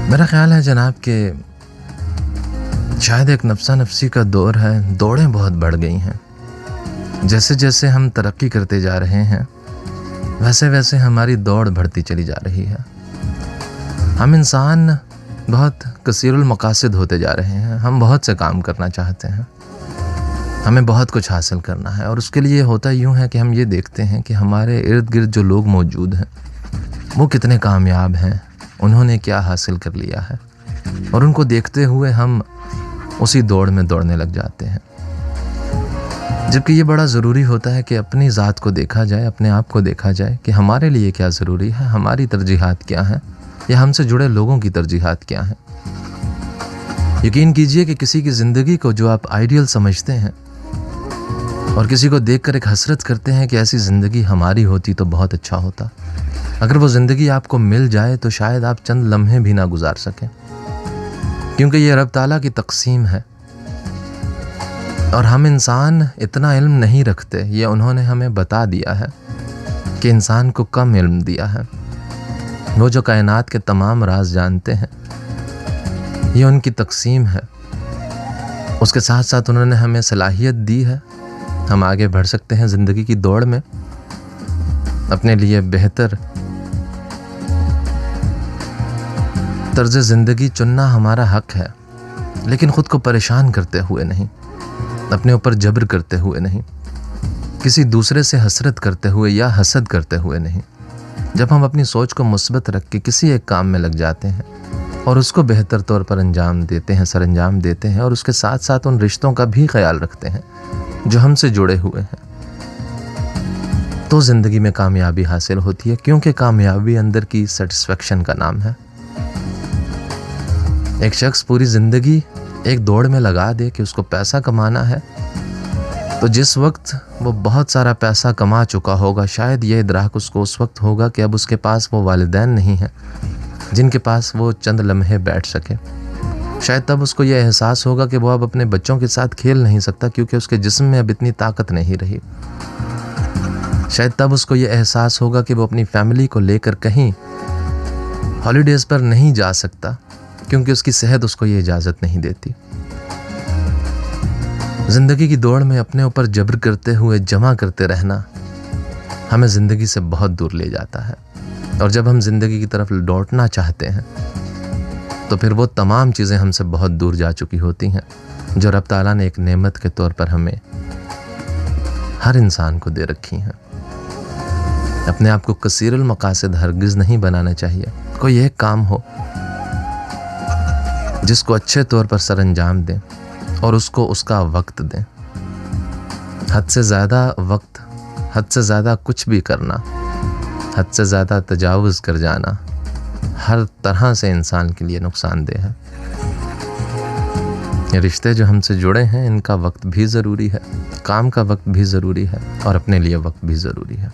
میرا خیال ہے جناب کہ شاید ایک نفسا نفسی کا دور ہے، دوڑیں بہت بڑھ گئی ہیں۔ جیسے جیسے ہم ترقی کرتے جا رہے ہیں ویسے ویسے ہماری دوڑ بڑھتی چلی جا رہی ہے۔ ہم انسان بہت کثیر المقاصد ہوتے جا رہے ہیں، ہم بہت سے کام کرنا چاہتے ہیں، ہمیں بہت کچھ حاصل کرنا ہے، اور اس کے لیے ہوتا یوں ہے کہ ہم یہ دیکھتے ہیں کہ ہمارے ارد گرد جو لوگ موجود ہیں وہ کتنے کامیاب ہیں، انہوں نے کیا حاصل کر لیا ہے، اور ان کو دیکھتے ہوئے ہم اسی دوڑ میں دوڑنے لگ جاتے ہیں۔ جبکہ یہ بڑا ضروری ہوتا ہے کہ اپنی ذات کو دیکھا جائے، اپنے آپ کو دیکھا جائے کہ ہمارے لیے کیا ضروری ہے، ہماری ترجیحات کیا ہیں، یا ہم سے جڑے لوگوں کی ترجیحات کیا ہیں۔ یقین کیجئے کہ کسی کی زندگی کو جو آپ آئیڈیل سمجھتے ہیں اور کسی کو دیکھ کر ایک حسرت کرتے ہیں کہ ایسی زندگی ہماری ہوتی تو بہت اچھا ہوتا، اگر وہ زندگی آپ کو مل جائے تو شاید آپ چند لمحے بھی نہ گزار سکیں، کیونکہ یہ رب تعالیٰ کی تقسیم ہے۔ اور ہم انسان اتنا علم نہیں رکھتے، یہ انہوں نے ہمیں بتا دیا ہے کہ انسان کو کم علم دیا ہے۔ وہ جو کائنات کے تمام راز جانتے ہیں، یہ ان کی تقسیم ہے۔ اس کے ساتھ ساتھ انہوں نے ہمیں صلاحیت دی ہے، ہم آگے بڑھ سکتے ہیں زندگی کی دوڑ میں، اپنے لیے بہتر طرز زندگی چننا ہمارا حق ہے، لیکن خود کو پریشان کرتے ہوئے نہیں، اپنے اوپر جبر کرتے ہوئے نہیں، کسی دوسرے سے حسرت کرتے ہوئے یا حسد کرتے ہوئے نہیں۔ جب ہم اپنی سوچ کو مثبت رکھ کے کسی ایک کام میں لگ جاتے ہیں اور اس کو بہتر طور پر انجام دیتے ہیں، سر انجام دیتے ہیں، اور اس کے ساتھ ساتھ ان رشتوں کا بھی خیال رکھتے ہیں جو ہم سے جڑے ہوئے ہیں، تو زندگی میں کامیابی حاصل ہوتی ہے، کیونکہ کامیابی اندر کی سیٹسفیکشن کا نام ہے۔ ایک شخص پوری زندگی ایک دوڑ میں لگا دے کہ اس کو پیسہ کمانا ہے، تو جس وقت وہ بہت سارا پیسہ کما چکا ہوگا، شاید یہ ادراک اس کو اس وقت ہوگا کہ اب اس کے پاس وہ والدین نہیں ہیں جن کے پاس وہ چند لمحے بیٹھ سکے۔ شاید تب اس کو یہ احساس ہوگا کہ وہ اب اپنے بچوں کے ساتھ کھیل نہیں سکتا کیونکہ اس کے جسم میں اب اتنی طاقت نہیں رہی۔ شاید تب اس کو یہ احساس ہوگا کہ وہ اپنی فیملی کو لے کر کہیں ہالیڈیز پر نہیں جا سکتا کیونکہ اس کی صحت اس کو یہ اجازت نہیں دیتی۔ زندگی کی دوڑ میں اپنے اوپر جبر کرتے ہوئے جمع کرتے رہنا ہمیں زندگی سے بہت دور لے جاتا ہے، اور جب ہم زندگی کی طرف لوٹنا چاہتے ہیں تو پھر وہ تمام چیزیں ہم سے بہت دور جا چکی ہوتی ہیں جو رب تعالیٰ نے ایک نعمت کے طور پر ہمیں ہر انسان کو دے رکھی ہیں۔ اپنے آپ کو کثیر المقاصد ہرگز نہیں بنانا چاہیے۔ کوئی ایک کام ہو جس کو اچھے طور پر سر انجام دیں اور اس کو اس کا وقت دیں۔ حد سے زیادہ وقت، حد سے زیادہ کچھ بھی کرنا، حد سے زیادہ تجاوز کر جانا ہر طرح سے انسان کے لیے نقصان دہ ہے۔ یہ رشتے جو ہم سے جڑے ہیں ان کا وقت بھی ضروری ہے، کام کا وقت بھی ضروری ہے، اور اپنے لیے وقت بھی ضروری ہے۔